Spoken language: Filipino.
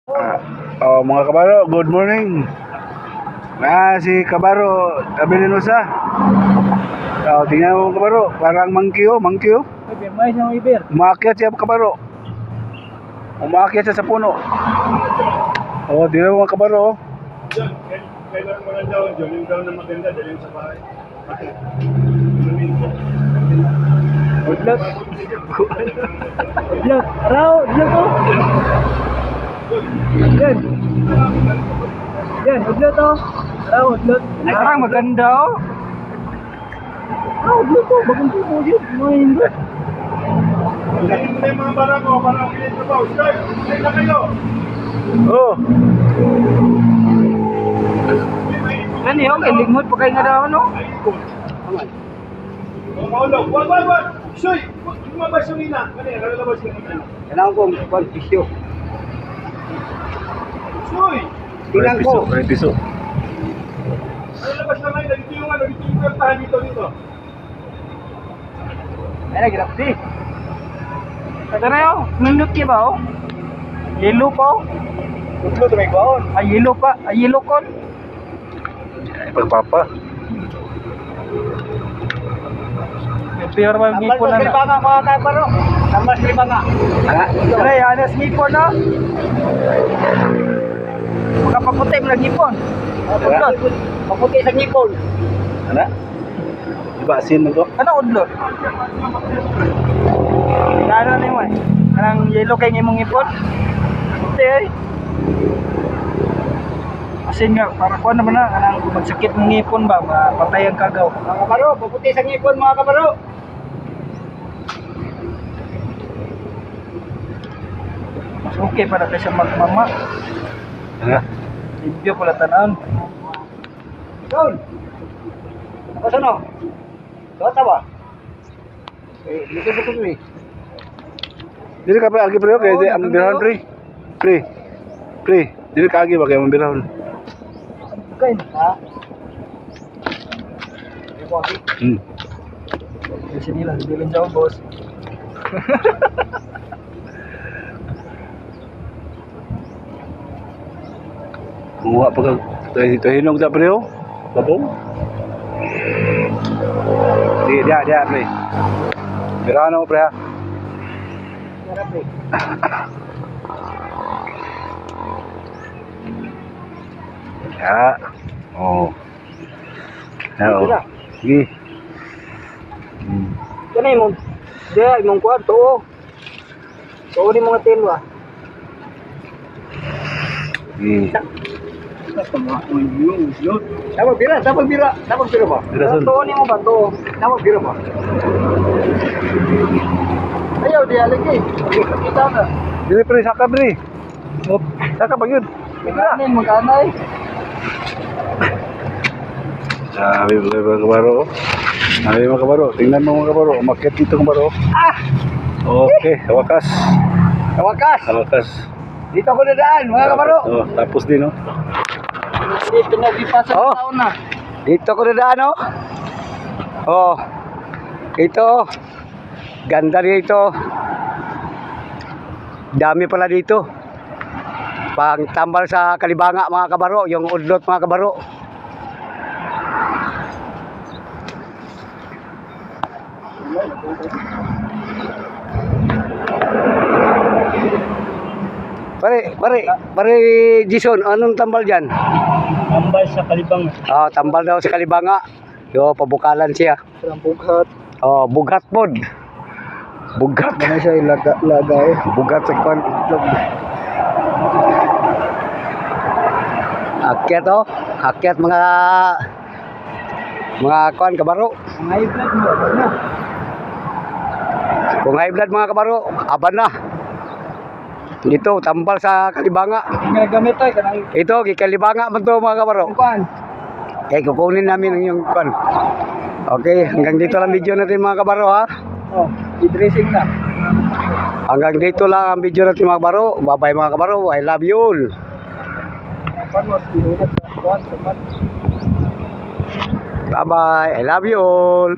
Mga kabaro, good morning. Si kabaro, Abilinosa. Tingnan mo kabaro, parang mangkiyo. May isang iber. Umakyat siya kabaro. Umakyat siya sa puno. Tingnan mo kabaro. Diyan, kailan mga daw, yung daw na maganda, dali sa bahay. Udlot. Udlot. Araw, udlot to. Yan, udlot to. Araw, udlot. Ay, parang maganda oh. Araw, udlot to. Bagong po yun. Mga indot. Galing mo na yung mga barang ko, para kilit na ba? Start! Start na kayo! Ano yun? Kay lingmod pa kayo nga daw, no? Mga kaulog, wag! Shoy! Lumabas yung ina! Kanina, lalabas yung ina. Kailangan ko mag-pisyo. Shoy! Tingnan ko. Piso. Lalabas na ngayon, dito yung kwartahan dito. Ay, nag-grabe. Kata na yun, nundot ka ba oh? Yellow pa oh? Udlot, may baon. Ay, yellow pa. Ay, yellow kon. Ay, pagpapa. Pure man ngipon na na. Mga kabaro. Tambas libanga. Tara, anas ngipon na. Makapaputi mo na ngipon. Udlot. Maputi sa ngipon. Ano? Diba, asin mo to? Ano udlot? Ano na yun eh? Anong yellow kay ngimong ngipon? Puti eh. Asin nga, para kuha naman na, anong magsakit mong ngipon ba, mapatay ang kagaw. Mga kabaro, maputi sa ngipon mga kabaro. Mas okay para tayo sa magmama. Ano? Limpyo pala tanan. Doon. Tapos ano? Dota ba? Dito ba ito eh? Dili ka pa agi pre, kaya di ang birahon pre. Dili ka agi ba kaya ang birahon? Kain, ha? Kasi nila, hindi lang jauh bos. Kumuha pa ka hinog na pre, Babong. Dia pre. Birahon mo pre ha. Sarap eh. Ya. Sige. Kani mo, dia imong kwarto. So ni mga tin ba? Sige. Dapat bira ba? Birason. To ni mo ba to? Dapat bira ba? Ayaw dia lagi. Kita na. Dili pre, saka pre. Saka pa yun. Bigla ni magkanay. Sabi mga kabaro. Sabi mga kabaro. Tingnan mo mga kabaro. Umakyat dito kabaro. Okay, wakas. Wakas. Dito ako dadaan mga kabaro. Tapos din, no? Dito nagipasa Oh. taon na. Dito ko dadaan, no? Ito. Ganda dito. Dami pala dito. Pang tambal sa Kalibanga mga kabaro. Yung udlot mga kabaro. Pare Jason, anong tambal dyan? Tambay sa Kalibang. Tambal daw sa Kalibanga. Pabukalan siya. Sarang bughat. Bugat pod. Bugat. Ano siya ilagay? Bugat sa kwan. Akyat mga kwan kabaro. Ang high blood mo, ano? Kung high blood mga kabaro, aban na. Dito, tambal sa Kalibanga. Ginagamit tayo kanang Ito, Kalibanga man to mga kabaro. kuan. Okay, kukunin namin ang yung kwan. Okay, hanggang dito lang video natin mga kabaro ha. I-dressing na. Hanggang dito lang ang video natin mga kabaro. Bye-bye mga kabaro. I love you all. Bye-bye. I love you all.